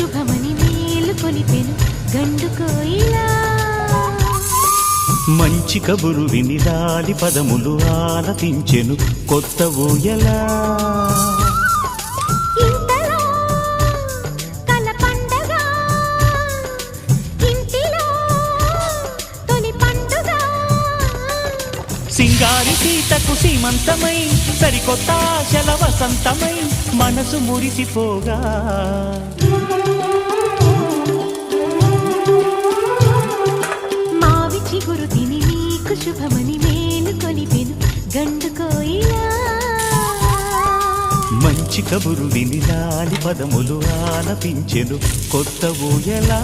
శుభమని మేలు కొలిపెను గండు కోయిలా. మంచి కబురు విని లాలి పదములు ఆలపించెను కొత్త ఊయలా. ఇంతలో కల పండగ, ఇంటిలో తొలి పండుగ. సింగారి సీతకు సీమంతమై సరికొత్త ఆశల వసంతమై మనసు మురిసిపోగా. మావి చిగురు తిని నీకు శుభమని మేలు కొలిపెను గండు కోయిలా. మంచి కబురు విని లాలి పదములు ఆలపించెను కొత్త ఊయలా.